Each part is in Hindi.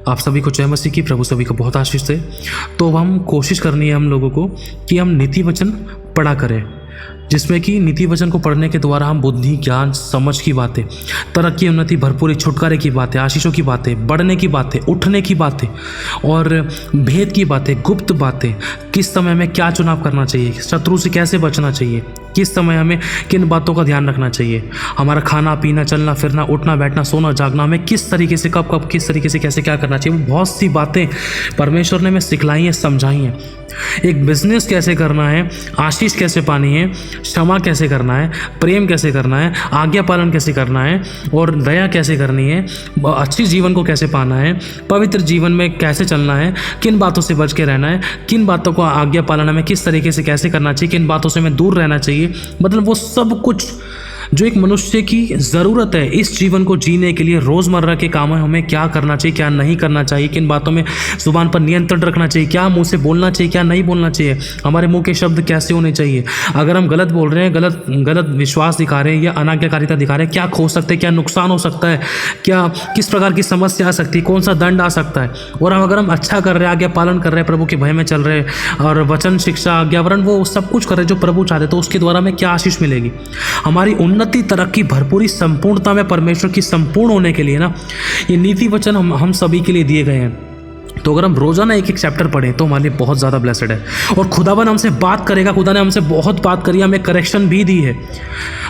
आप सभी को जय मसीह की। प्रभु सभी को बहुत आशीष दे। तो हम कोशिश करनी है हम लोगों को कि हम नीति वचन पढ़ा करें, जिसमें कि नीति वचन को पढ़ने के द्वारा हम बुद्धि, ज्ञान, समझ की बातें, तरक्की, उन्नति, भरपूरी, छुटकारे की बातें, आशीषों की बातें, बढ़ने की बातें, उठने की बातें और भेद की बातें, गुप्त बातें, किस समय में क्या चुनाव करना चाहिए, शत्रु से कैसे बचना चाहिए, किस समय हमें किन बातों का ध्यान रखना चाहिए, हमारा खाना पीना, चलना फिरना, उठना बैठना, सोना जागना, हमें किस तरीके से कब कब किस तरीके से कैसे क्या करना चाहिए, वो बहुत सी बातें परमेश्वर ने हमें सिखलाई हैं, समझाई हैं। एक बिजनेस कैसे करना है, आशीष कैसे पानी है, क्षमा कैसे करना है, प्रेम कैसे करना है, आज्ञा पालन कैसे करना है और दया कैसे करनी है, अच्छी जीवन को कैसे पाना है, पवित्र जीवन में कैसे चलना है, किन बातों से बच के रहना है, किन बातों को आज्ञा पालन में किस तरीके से कैसे करना चाहिए, किन बातों से हमें दूर रहना चाहिए, मतलब वो सब कुछ जो एक मनुष्य की ज़रूरत है इस जीवन को जीने के लिए, रोज़मर्रा के कामों में हमें क्या करना चाहिए, क्या नहीं करना चाहिए, किन बातों में ज़ुबान पर नियंत्रण रखना चाहिए, क्या मुंह से बोलना चाहिए, क्या नहीं बोलना चाहिए, हमारे मुंह के शब्द कैसे होने चाहिए, अगर हम गलत बोल रहे हैं, गलत विश्वास दिखा रहे हैं या अनाज्ञाकारिता दिखा रहे हैं, क्या खो सकते हैं, क्या नुकसान हो सकता है, क्या किस प्रकार की समस्या आ सकती है, कौन सा दंड आ सकता है। और अगर हम अच्छा कर रहे हैं, आज्ञा पालन कर रहे हैं, प्रभु के भय में चल रहे हैं और वचन, शिक्षा, आज्ञावरण वो सब कुछ कर रहे हैं जो प्रभु चाहते, तो उसके द्वारा हमें क्या आशीष मिलेगी। हमारी उन्नति, तरक्की, भरपूरी, संपूर्णता में परमेश्वर की संपूर्ण होने के लिए ना ये नीति वचन हम सभी के लिए दिए गए हैं। तो अगर हम रोजाना एक एक चैप्टर पढ़ें तो हमारे लिए बहुत ज़्यादा ब्लेसड है। और खुदावन हमसे बात करेगा, खुदा ने हमसे बहुत बात करी, हमें करेक्शन भी दी है।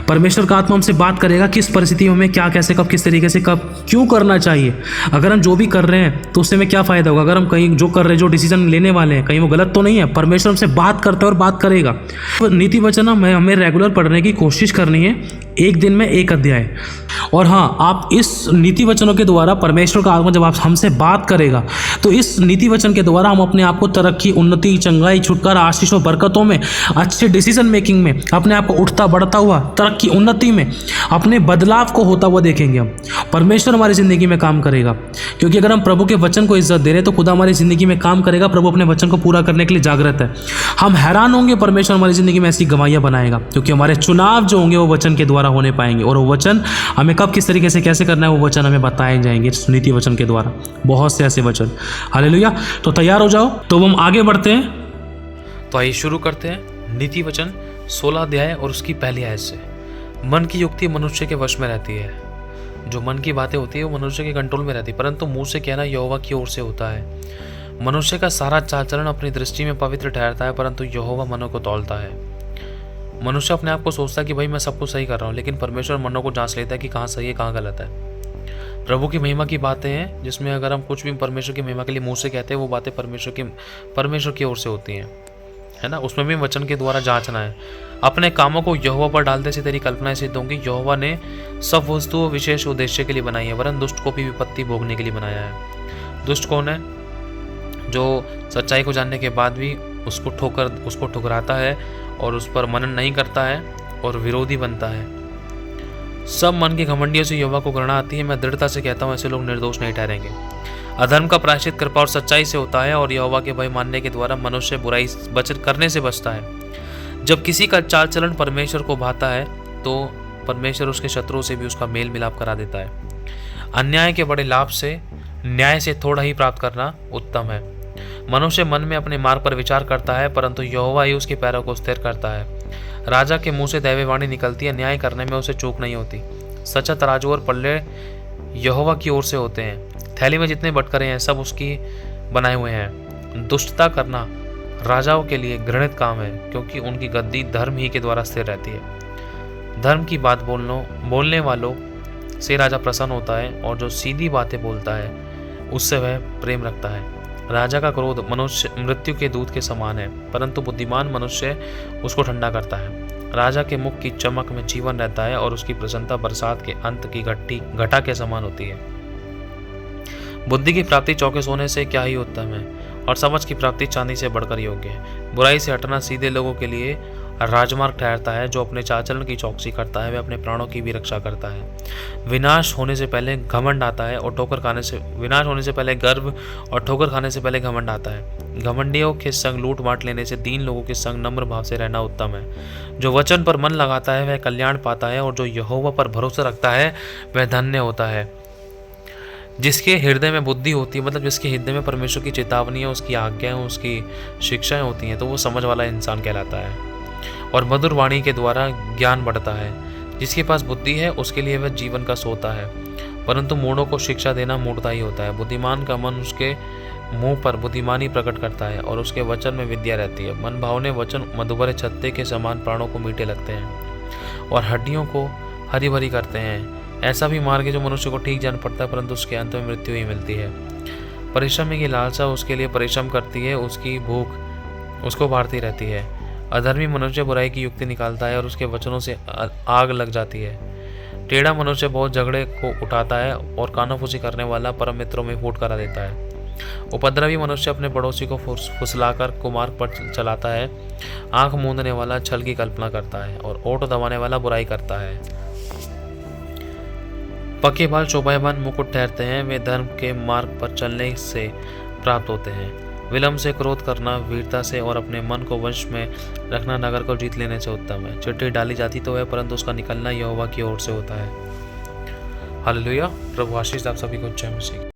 परमेश्वर का आत्मा हमसे बात करेगा किस परिस्थिति में हमें क्या, कैसे, कब, किस तरीके से, कब, क्यों करना चाहिए। अगर हम जो भी कर रहे हैं तो उससे हमें क्या फ़ायदा होगा। अगर हम कहीं जो कर रहे हैं, जो डिसीजन लेने वाले हैं, कहीं वो गलत तो नहीं है। परमेश्वर हमसे बात करता है और बात करेगा। तो नीति वचन हमें रेगुलर पढ़ने की कोशिश करनी है, एक दिन में एक अध्याय। और हाँ, आप इस नीति वचनों के द्वारा परमेश्वर का आत्मा जब आप हमसे बात करेगा तो इस नीति वचन के द्वारा हम अपने आप को तरक्की, उन्नति, चंगाई, छुटकारा, आशीष और बरकतों में, अच्छे डिसीजन मेकिंग में, अपने आप को उठता बढ़ता हुआ तरक्की, उन्नति में, अपने बदलाव को होता हुआ देखेंगे हम। परमेश्वर हमारी ज़िंदगी में काम करेगा, क्योंकि अगर हम प्रभु के वचन को इज्जत दे रहे हैं तो खुदा हमारी ज़िंदगी में काम करेगा। प्रभु अपने वचन को पूरा करने के लिए जागृत है। हम हैरान होंगे परमेश्वर हमारी ज़िंदगी में ऐसी गवाहियाँ बनाएगा, क्योंकि हमारे चुनाव जो होंगे वो वचन के द्वारा होने पाएंगे। और वो वचन हमें कब, किस तरीके से, कैसे करना है, वो वचन हमें बताए जाएंगे नीति वचन के द्वारा। बहुत से ऐसे वचन। हालेलुया। तो तैयार हो जाओ, तो हम आगे बढ़ते हैं। तो आइए शुरू करते हैं नीति वचन 16 अध्याय और उसकी पहली आयत से। मन की युक्ति मनुष्य के वश में रहती है। जो मन की बातें होती है वो मनुष्य के कंट्रोल में रहती है, परंतु मुंह से कहना यहोवा की ओर से होता है। मनुष्य का सारा चाल चलन अपनी दृष्टि में पवित्र ठहरता है, परंतु यहोवा मनों को तौलता है। मनुष्य अपने आप को सोचता है कि भाई मैं सब कुछ सही कर रहा हूँ, लेकिन परमेश्वर मनों को जांच लेता है कि कहाँ सही है, कहाँ गलत है। प्रभु की महिमा की बातें हैं, जिसमें अगर हम कुछ भी परमेश्वर की महिमा के लिए मुंह से कहते हैं वो बातें परमेश्वर की ओर से होती हैं, है ना। उसमें भी वचन के द्वारा जांचना है। अपने कामों को यहोवा पर डालते से तेरी कल्पनाएं सिद्ध होंगी। यहोवा ने सब वस्तुओं विशेष उद्देश्य के लिए बनाई है, वरन दुष्ट को भी विपत्ति भोगने के लिए बनाया है। दुष्ट कौन है? जो सच्चाई को जानने के बाद भी उसको ठुकराता है और उस पर मनन नहीं करता है और विरोधी बनता है। सब मन की घमंडियों से यहोवा को घृणा आती है। मैं दृढ़ता से कहता हूँ ऐसे लोग निर्दोष नहीं ठहरेंगे। अधर्म का प्रायश्चित कृपा और सच्चाई से होता है, और यहोवा के भय मानने के द्वारा मनुष्य बुराई करने से बचता है। जब किसी का चाल चलन परमेश्वर को भाता है तो परमेश्वर उसके शत्रुओं से भी उसका मेल मिलाप करा देता है। अन्याय के बड़े लाभ से न्याय से थोड़ा ही प्राप्त करना उत्तम है। मनुष्य मन में अपने मार्ग पर विचार करता है, परंतु यहोवा ही उसके पैरों को स्थिर करता है। राजा के मुंह से दैववाणी निकलती है, न्याय करने में उसे चूक नहीं होती। सच्चा तराजू और पल्ले यहोवा की ओर से होते हैं। थैली में जितने बटकरे हैं सब उसकी बनाए हुए हैं। दुष्टता करना राजाओं के लिए घृणित काम है, क्योंकि उनकी गद्दी धर्म ही के द्वारा स्थिर रहती है। धर्म की बात बोलने वालों से राजा प्रसन्न होता है, और जो सीधी बातें बोलता है उससे वह प्रेम रखता है। राजा का क्रोध मृत्यु के दूत के समान है, परंतु बुद्धिमान मनुष्य उसको ठंडा करता है। राजा के मुख की चमक में जीवन रहता है, और उसकी प्रसन्नता बरसात के अंत की घटा के समान होती है। बुद्धि की प्राप्ति चौके सोने से क्या ही उत्तम है, और समझ की प्राप्ति चांदी से बढ़कर योग्य है। बुराई से हटना सीधे लोगों के लिए राजमार्ग ठहरता है। जो अपने चाल चलन की चौकसी करता है वह अपने प्राणों की भी रक्षा करता है। विनाश होने से पहले घमंड आता है, और विनाश होने से पहले गर्व, और ठोकर खाने से पहले घमंड आता है। घमंडियों के संग लूट बांट लेने से दीन लोगों के संग नम्र भाव से रहना उत्तम है। जो वचन पर मन लगाता है वह कल्याण पाता है, और जो यहोवा पर भरोसा रखता है वह धन्य होता है। जिसके हृदय में बुद्धि होती है, मतलब जिसके हृदय में परमेश्वर की चेतावनी है, उसकी आज्ञाएं, उसकी शिक्षाएं होती हैं, तो वो समझ वाला इंसान कहलाता है। और मधुर वाणी के द्वारा ज्ञान बढ़ता है। जिसके पास बुद्धि है उसके लिए वह जीवन का सोता है, परंतु मूढ़ों को शिक्षा देना मूढ़ता ही होता है। बुद्धिमान का मन उसके मुंह पर बुद्धिमानी प्रकट करता है और उसके वचन में विद्या रहती है। मन भावने वचन मधुबर छत्ते के समान प्राणों को मीठे लगते हैं और हड्डियों को हरी भरी करते हैं। ऐसा भी मार्ग है जो मनुष्य को ठीक जान पड़ता है, परंतु उसके अंत में मृत्यु ही मिलती है। परिश्रम की लालसा उसके लिए परिश्रम करती है, उसकी भूख उसको बाढ़ती रहती है। अधर्मी मनुष्य बुराई की युक्ति निकालता है और उसके वचनों से आग लग जाती है। टेढ़ा मनुष्य बहुत झगड़े को उठाता है और कानाफूसी करने वाला परम मित्रों में फूट करा देता है। उपद्रवी मनुष्य अपने पड़ोसी को फुसलाकर कुमार्ग पर चलाता है। आंख मूंदने वाला छल की कल्पना करता है और ओठ दबाने वाला बुराई करता है। पके बाल शोभायमान मुकुट ठहरते हैं, वे धर्म के मार्ग पर चलने से प्राप्त होते हैं। विलंब से क्रोध करना वीरता से और अपने मन को वश में रखना नगर को जीत लेने से उत्तम है। चिट्ठी डाली जाती तो है, परंतु उसका निकलना यहोवा की ओर से होता है। हालेलुया। प्रभु आशीष आप सभी को जय मसीह।